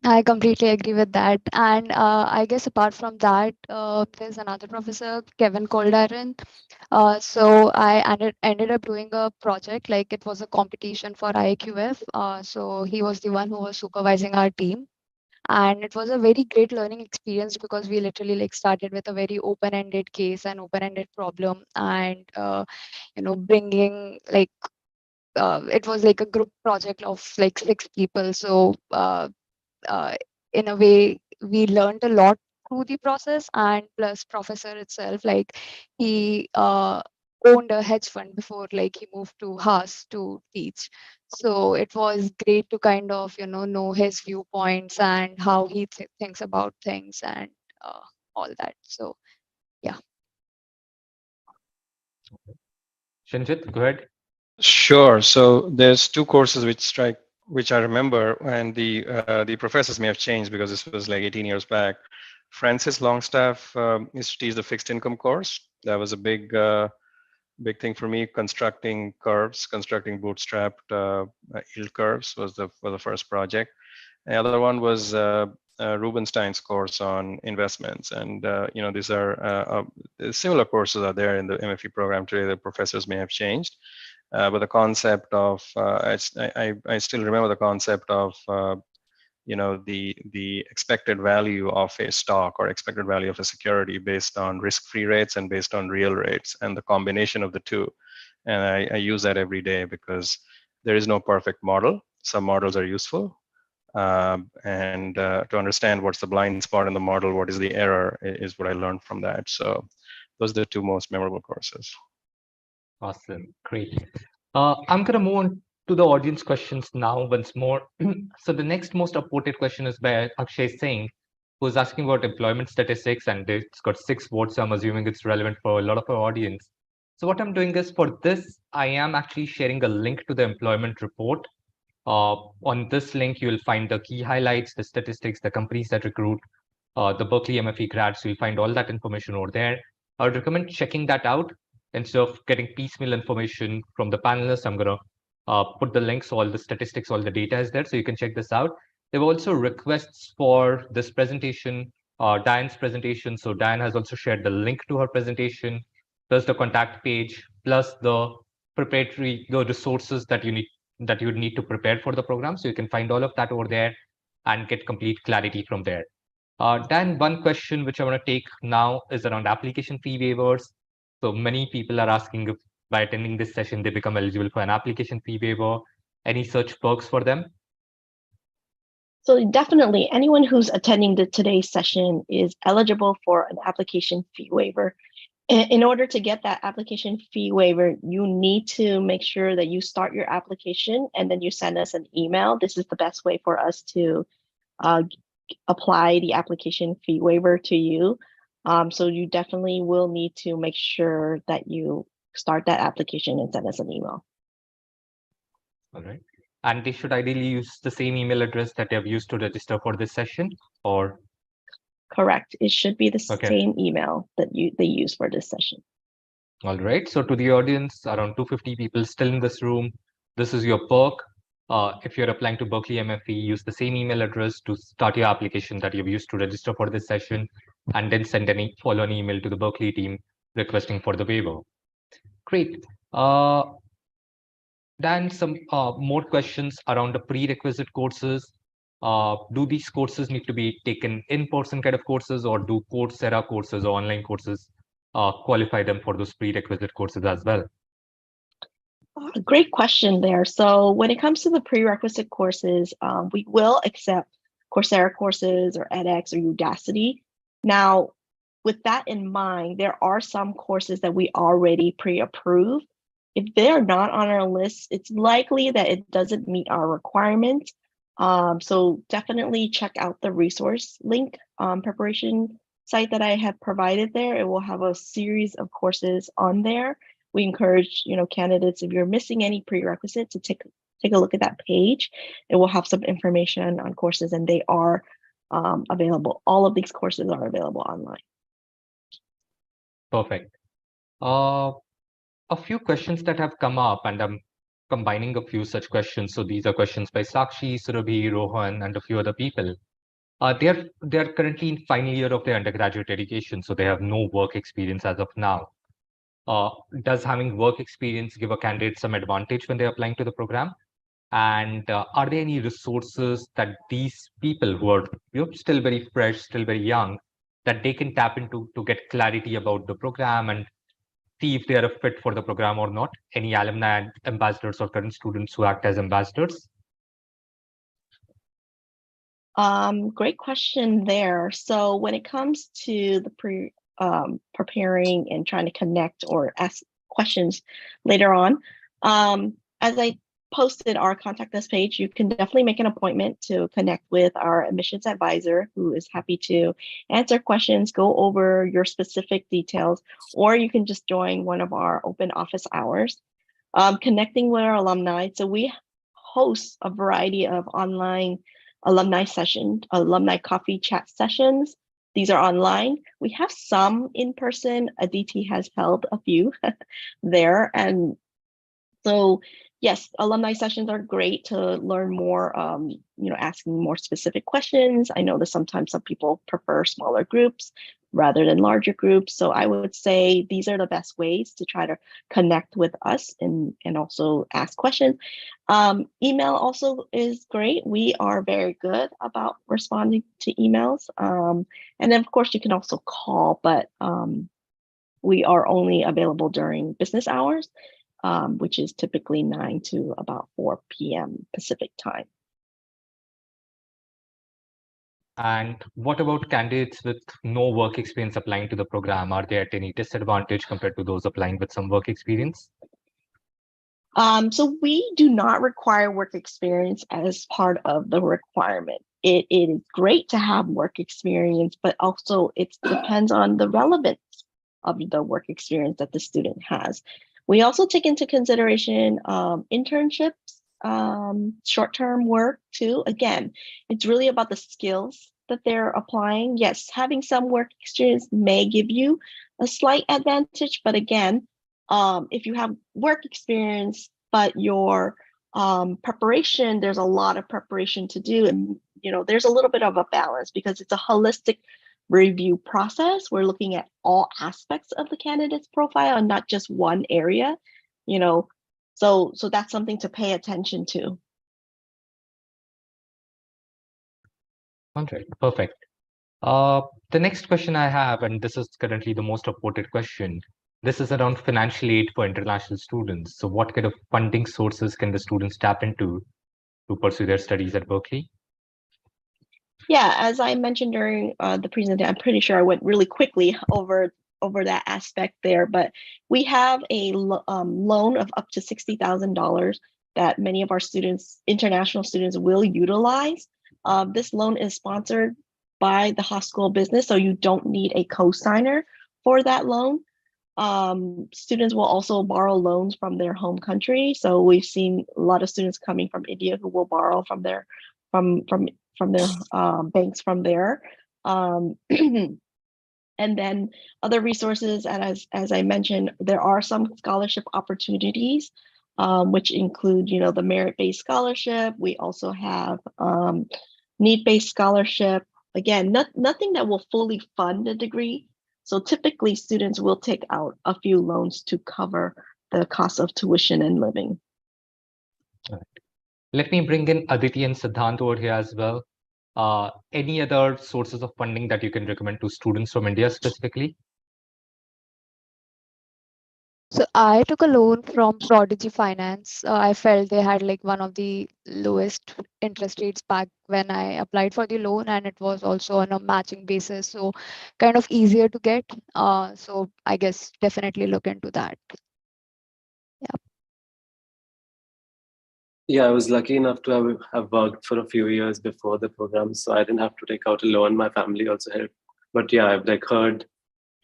[SPEAKER 4] I completely agree with that. And I guess apart from that, there's another professor, Kevin Koldarin. So I ended up doing a project, like it was a competition for IAQF. So he was the one who was supervising our team. And it was a very great learning experience because we literally like started with a very open-ended case and open-ended problem, and bringing like it was like a group project of like 6 people. So in a way, we learned a lot through the process. And plus professor itself, like he owned a hedge fund before like he moved to Haas to teach. So it was great to kind of know his viewpoints and how he thinks about things and all that. So yeah.
[SPEAKER 1] Shinjit, go ahead.
[SPEAKER 5] Sure. So there's 2 courses which I remember, and the professors may have changed because this was like 18 years back. Francis Longstaff used to teach the fixed income course. That was a big thing for me. Constructing curves, constructing bootstrapped yield curves was the first project. The other one was Rubenstein's course on investments, and these are similar courses are there in the MFE program today. The professors may have changed, but the concept of I still remember the concept of the expected value of a stock or expected value of a security based on risk-free rates and based on real rates, and the combination of the two. And I use that every day because there is no perfect model. Some models are useful. And to understand what's the blind spot in the model, what is the error, is what I learned from that. So those are the 2 most memorable courses.
[SPEAKER 1] Awesome, great. I'm gonna move on to the audience questions now once more. So the next most upvoted question is by Akshay Singh, who's asking about employment statistics, and it's got 6 votes, so I'm assuming it's relevant for a lot of our audience. So what I'm doing is, for this, I am actually sharing a link to the employment report. On this link, you will find the key highlights, the statistics, the companies that recruit, the Berkeley MFE grads. So you'll find all that information over there. I would recommend checking that out instead of getting piecemeal information from the panelists. I'm going to put the links, all the statistics, all the data is there, so you can check this out. There were also requests for this presentation, Diane's presentation. So Diane has also shared the link to her presentation, plus the contact page, plus the the resources that you would need to prepare for the program. So you can find all of that over there and get complete clarity from there. Dan, one question which I want to take now is around application fee waivers. So many people are asking if by attending this session, they become eligible for an application fee waiver. Any such perks for them?
[SPEAKER 2] So definitely anyone who's attending today's session is eligible for an application fee waiver. In order to get that application fee waiver, you need to make sure that you start your application and then you send us an email. This is the best way for us to apply the application fee waiver to you. So you definitely will need to make sure that you start that application and send us an email.
[SPEAKER 1] All right. And they should ideally use the same email address that they have used to register for this session, or?
[SPEAKER 2] Correct. It should be the
[SPEAKER 1] Okay.
[SPEAKER 2] same email that they use for this session.
[SPEAKER 1] All right. So to the audience, around 250 people still in this room, this is your perk. If you're applying to Berkeley MFE, use the same email address to start your application that you've used to register for this session, and then send any follow-on email to the Berkeley team requesting for the waiver. Great. Then some more questions around the prerequisite courses. Do these courses need to be taken in-person kind of courses, or do Coursera courses or online courses qualify them for those prerequisite courses as well?
[SPEAKER 2] Great question there. So when it comes to the prerequisite courses, we will accept Coursera courses or edX or Udacity. Now, with that in mind, there are some courses that we already pre-approved. If they're not on our list, it's likely that it doesn't meet our requirements. So definitely check out the resource link preparation site that I have provided there. It will have a series of courses on there. We encourage, candidates, if you're missing any prerequisite, to take a look at that page. It will have some information on courses, and they are available. All of these courses are available online.
[SPEAKER 1] Perfect. A few questions that have come up, and I'm combining a few such questions. So these are questions by Sakshi, Surabhi, Rohan, and a few other people. They're currently in final year of their undergraduate education, so they have no work experience as of now. Does having work experience give a candidate some advantage when they're applying to the program? And are there any resources that these people who are still very fresh, still very young, that they can tap into to get clarity about the program and see if they are a fit for the program or not? Any alumni and ambassadors or current students who act as ambassadors?
[SPEAKER 2] Great question there. So when it comes to the preparing and trying to connect or ask questions later on, as I posted our contact us page, you can definitely make an appointment to connect with our admissions advisor, who is happy to answer questions, go over your specific details, or you can just join one of our open office hours. Connecting with our alumni. So we host a variety of online alumni sessions, alumni coffee chat sessions. These are online. We have some in person. Aditi has held a few there. And so, yes, alumni sessions are great to learn more, asking more specific questions. I know that sometimes some people prefer smaller groups rather than larger groups. So I would say these are the best ways to try to connect with us and also ask questions. Email also is great. We are very good about responding to emails. And then of course you can also call, but we are only available during business hours, which is typically 9 to about 4 p.m. Pacific time.
[SPEAKER 1] And what about candidates with no work experience applying to the program? Are they at any disadvantage compared to those applying with some work experience?
[SPEAKER 2] So we do not require work experience as part of the requirement. It is great to have work experience, but also it depends on the relevance of the work experience that the student has. We also take into consideration internships, short-term work too. Again, it's really about the skills that they're applying. Yes, having some work experience may give you a slight advantage, but again, if you have work experience, but your preparation, there's a lot of preparation to do. And, there's a little bit of a balance because it's a holistic review process. We're looking at all aspects of the candidate's profile and not just one area, so that's something to pay attention to.
[SPEAKER 1] All right, perfect. The next question I have, and this is currently the most reported question, this is around financial aid for international students. So what kind of funding sources can the students tap into to pursue their studies at Berkeley?
[SPEAKER 2] Yeah, as I mentioned during the presentation, I'm pretty sure I went really quickly over that aspect there, but we have a loan of up to $60,000 that many of our students, international students, will utilize. This loan is sponsored by the Haas School of Business, so you don't need a co-signer for that loan. Students will also borrow loans from their home country. So we've seen a lot of students coming from India who will borrow from their banks from there. And then other resources, and as I mentioned, there are some scholarship opportunities, which include, the merit-based scholarship. We also have need-based scholarship. Again, nothing that will fully fund a degree. So typically students will take out a few loans to cover the cost of tuition and living.
[SPEAKER 1] Let me bring in Aditi and Siddhant over here as well. Any other sources of funding that you can recommend to students from India specifically?
[SPEAKER 4] So I took a loan from Prodigy Finance. I felt they had like one of the lowest interest rates back when I applied for the loan, and it was also on a matching basis, so kind of easier to get. So I guess definitely look into that.
[SPEAKER 3] Yeah, I was lucky enough to have worked for a few years before the program, so I didn't have to take out a loan. My family also helped. But yeah, I've like heard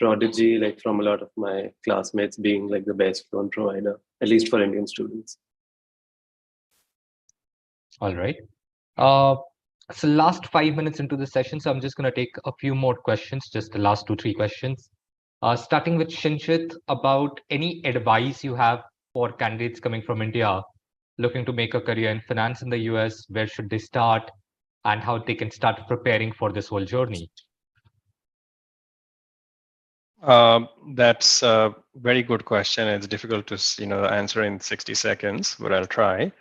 [SPEAKER 3] Prodigy like from a lot of my classmates being like the best loan provider, at least for Indian students.
[SPEAKER 1] All right. So last 5 minutes into the session, so I'm just going to take a few more questions, just the last 2-3 questions. Starting with Shinshit, about any advice you have for candidates coming from India looking to make a career in finance in the US, where should they start and how they can start preparing for this whole journey?
[SPEAKER 5] That's a very good question. It's difficult to answer in 60 seconds, but I'll try.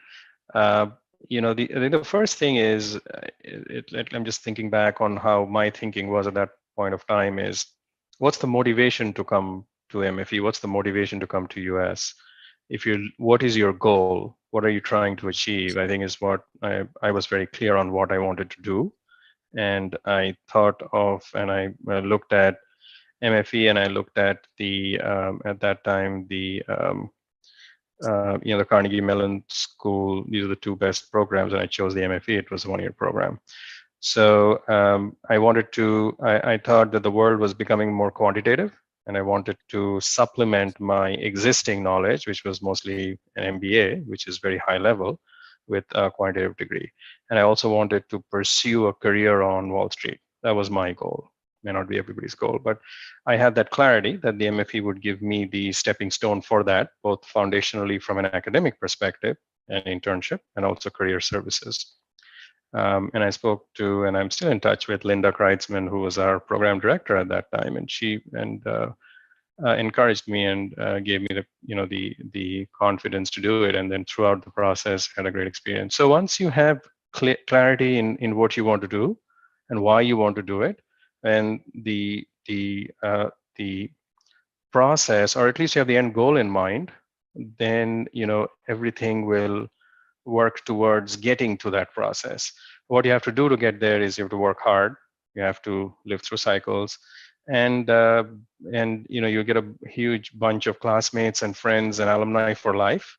[SPEAKER 5] The first thing is, I'm just thinking back on how my thinking was at that point of time is, what's the motivation to come to MFE? What's the motivation to come to US? What is your goal? What are you trying to achieve? I think is what I was very clear on what I wanted to do. And I thought of, and I looked at MFE, and I looked at at that time, the Carnegie Mellon School. These are the two best programs, and I chose the MFE. It was a 1-year program. So I thought that the world was becoming more quantitative, and I wanted to supplement my existing knowledge, which was mostly an MBA, which is very high level, with a quantitative degree. And I also wanted to pursue a career on Wall Street. That was my goal. May not be everybody's goal, but I had that clarity that the MFE would give me the stepping stone for that, both foundationally from an academic perspective, an internship, and also career services. And I spoke to, and I'm still in touch with, Linda Kreitzman, who was our program director at that time, and she encouraged me and gave me the confidence to do it. And then throughout the process, had a great experience. So once you have clarity in what you want to do and why you want to do it, and the process, or at least you have the end goal in mind, then everything will work towards getting to that process. What you have to do to get there is you have to work hard. You have to live through cycles, and you get a huge bunch of classmates and friends and alumni for life,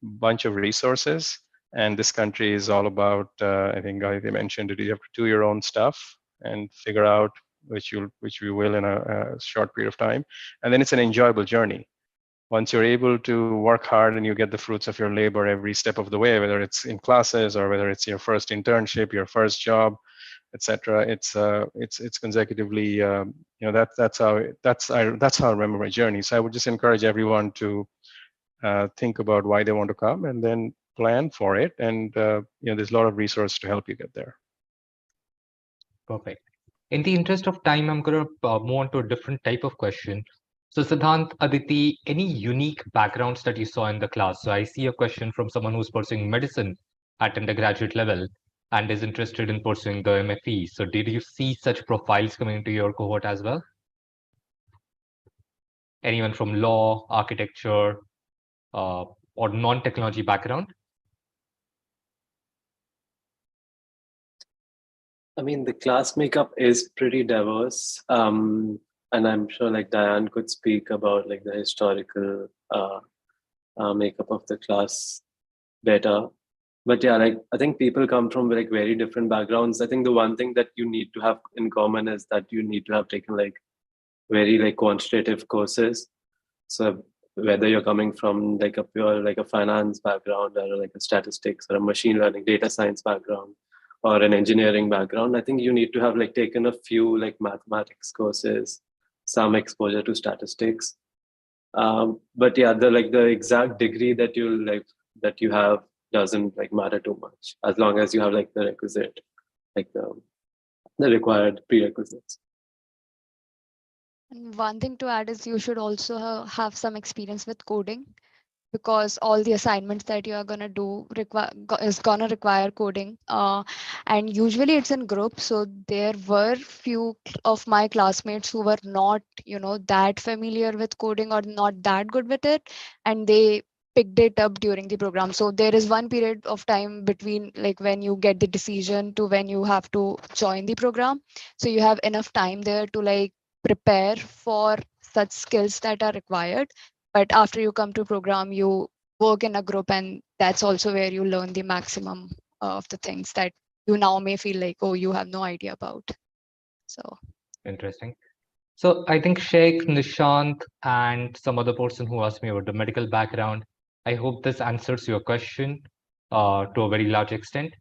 [SPEAKER 5] bunch of resources. And this country is all about, I think they mentioned it, you have to do your own stuff and figure out, which we will in a short period of time. And then it's an enjoyable journey. Once you're able to work hard and you get the fruits of your labor every step of the way, whether it's in classes or whether it's your first internship, your first job, etc., it's consecutively, that's how I remember my journey. So I would just encourage everyone to think about why they want to come and then plan for it. And there's a lot of resources to help you get there.
[SPEAKER 1] Perfect. In the interest of time, I'm going to move on to a different type of question. So Siddhant, Aditi, any unique backgrounds that you saw in the class? So I see a question from someone who's pursuing medicine at undergraduate level and is interested in pursuing the MFE. So did you see such profiles coming into your cohort as well? Anyone from law, architecture, or non-technology background?
[SPEAKER 3] I mean, the class makeup is pretty diverse. And I'm sure like Diane could speak about like the historical makeup of the class better. But yeah, like I think people come from like very different backgrounds. I think the one thing that you need to have in common is that you need to have taken like very like quantitative courses. So whether you're coming from like a pure like a finance background or like a statistics or a machine learning data science background or an engineering background, I think you need to have like taken a few like mathematics courses, some exposure to statistics. But yeah, the exact degree that you have doesn't like matter too much as long as you have like the requisite, like the required prerequisites.
[SPEAKER 4] And one thing to add is you should also have some experience with coding, because all the assignments that you are going to do is going to require coding, and usually it's in groups. So there were few of my classmates who were not that familiar with coding or not that good with it, and they picked it up during the program. So there is one period of time between like when you get the decision to when you have to join the program, so you have enough time there to like prepare for such skills that are required. But after you come to program, you work in a group, and that's also where you learn the maximum of the things that you now may feel like, oh, you have no idea about. So
[SPEAKER 1] Interesting. So I think Sheikh, Nishant, and some other person who asked me about the medical background, I hope this answers your question to a very large extent.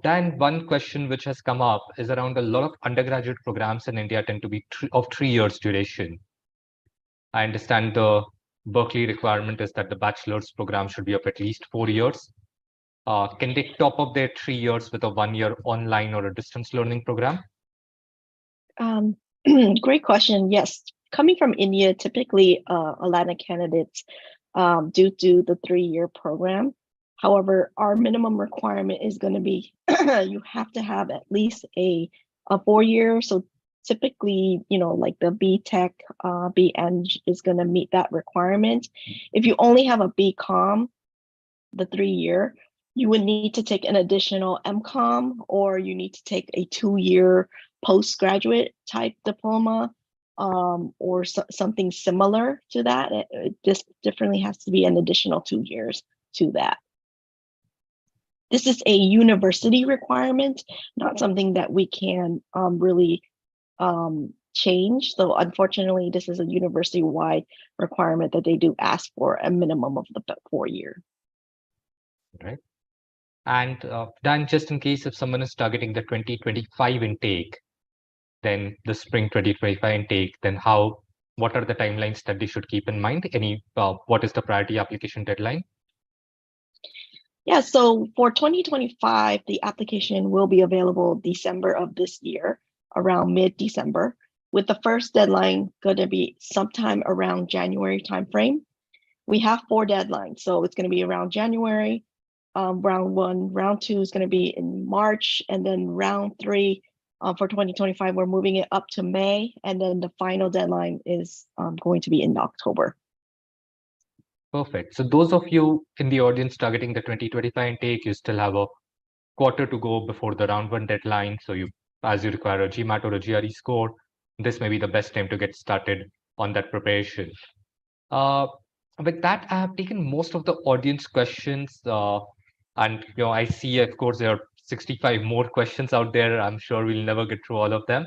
[SPEAKER 1] Dan, one question which has come up is around a lot of undergraduate programs in India tend to be of 3 years duration. I understand the Berkeley requirement is that the bachelor's program should be of at least 4 years. Can they top up their 3 years with a 1 year online or a distance learning program?
[SPEAKER 2] Great question. Yes, coming from India, typically a lot of candidates do the 3-year program. However, our minimum requirement is going to be you have to have at least a 4-year. So typically, like the BTech, BEng is going to meet that requirement. If you only have a BCom, the 3-year, you would need to take an additional MCom, or you need to take a 2-year postgraduate type diploma, or something similar to that. It just differently has to be an additional 2 years to that. This is a university requirement, not something that we can really change. So unfortunately, this is a university-wide requirement that they do ask for a minimum of the 4-year.
[SPEAKER 1] Right. And Dan, just in case if someone is targeting the 2025 intake, then the spring 2025 intake, then what are the timelines that they should keep in mind? What is the priority application deadline?
[SPEAKER 2] Yeah, so for 2025, the application will be available December of this year, around mid-December, with the first deadline going to be sometime around January timeframe. We have 4 deadlines, so it's going to be around January. Round 1, round 2 is going to be in March, and then round 3 for 2025, we're moving it up to May, and then the final deadline is going to be in October.
[SPEAKER 1] Perfect. So those of you in the audience targeting the 2025 intake, you still have a quarter to go before the round 1 deadline. So as you require a GMAT or a GRE score, this may be the best time to get started on that preparation. With that, I have taken most of the audience questions, and I see, of course, there are 65 more questions out there. I'm sure we'll never get through all of them,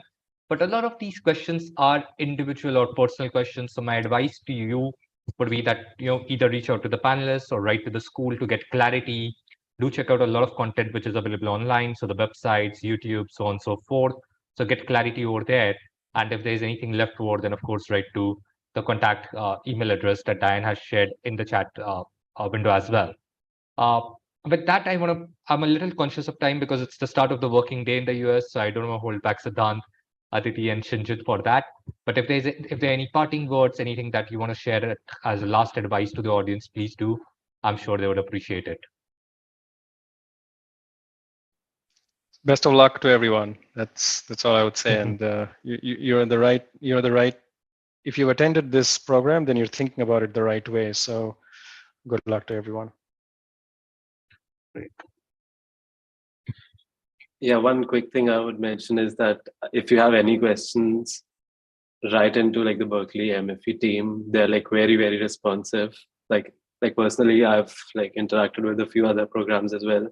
[SPEAKER 1] but a lot of these questions are individual or personal questions. So my advice to you would be that either reach out to the panelists or write to the school to get clarity. Do check out a lot of content which is available online, so the websites, YouTube, so on and so forth. So get clarity over there, and if there's anything left over, then of course write to the contact email address that Diane has shared in the chat window as well. With that, I'm a little conscious of time because it's the start of the working day in the US, so I don't want to hold back Siddhant, Aditi, and Shinjit for that. But if there are any parting words, anything that you want to share as a last advice to the audience, please do. I'm sure they would appreciate it.
[SPEAKER 5] Best of luck to everyone. That's all I would say. And you're the right. If you've attended this program, then you're thinking about it the right way. So good luck to everyone.
[SPEAKER 1] Great.
[SPEAKER 3] Yeah, one quick thing I would mention is that if you have any questions, write into like the Berkeley MFE team. They're like very, very responsive. Like personally, I've like interacted with a few other programs as well.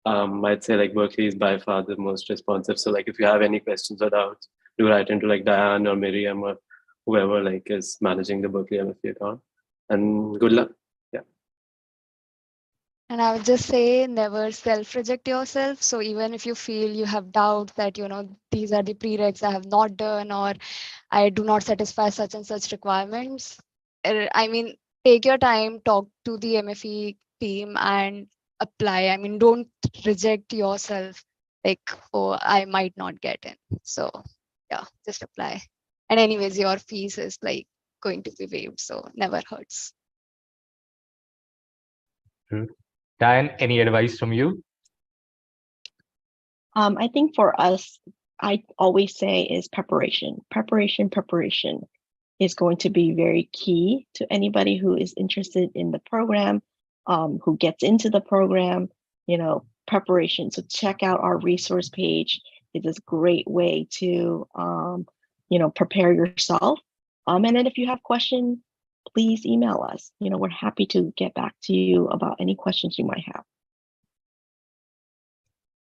[SPEAKER 3] I'd say like Berkeley is by far the most responsive. So like if you have any questions or doubts, do write into like Diane or Miriam or whoever like is managing the Berkeley MFA account. And good luck.
[SPEAKER 4] And I would just say never self-reject yourself. So even if you feel you have doubts that, these are the prereqs I have not done, or I do not satisfy such and such requirements, I mean, take your time, talk to the MFE team and apply. I mean, don't reject yourself like, oh, I might not get in. So yeah, just apply. And anyways, your fees is like going to be waived, so never hurts.
[SPEAKER 1] Dan, any advice from you?
[SPEAKER 2] I think for us, I always say is preparation. Preparation is going to be very key to anybody who is interested in the program, who gets into the program, preparation. So check out our resource page. It is a great way to, prepare yourself. And then if you have questions, please email us. We're happy to get back to you about any questions you might have.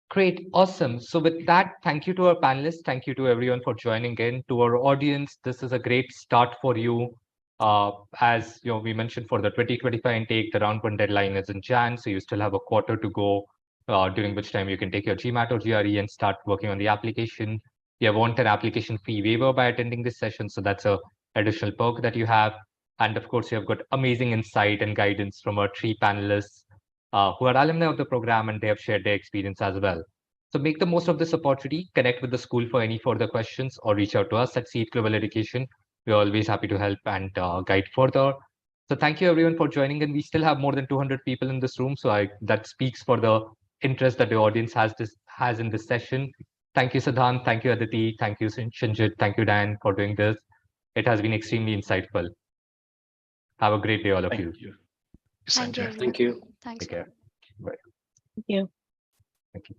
[SPEAKER 1] Great, awesome. So with that, thank you to our panelists. Thank you to everyone for joining in. To our audience, this is a great start for you. As we mentioned for the 2025 intake, the round one deadline is in Jan, so you still have a quarter to go, during which time you can take your GMAT or GRE and start working on the application. You want an application fee waiver by attending this session, so that's a additional perk that you have. And of course, you have got amazing insight and guidance from our 3 panelists who are alumni of the program, and they have shared their experience as well. So make the most of this opportunity, connect with the school for any further questions, or reach out to us at Seed Global Education. We're always happy to help and guide further. So thank you everyone for joining, and we still have more than 200 people in this room. So that speaks for the interest that the audience has in this session. Thank you, Siddhant. Thank you, Aditi. Thank you, Shinjit. Thank you, Dan, for doing this. It has been extremely insightful. Have a great day, all of you.
[SPEAKER 5] Thank you.
[SPEAKER 4] Thank you.
[SPEAKER 3] Thank you.
[SPEAKER 4] Thanks.
[SPEAKER 1] Take care. Bye.
[SPEAKER 2] Thank you.
[SPEAKER 1] Thank you.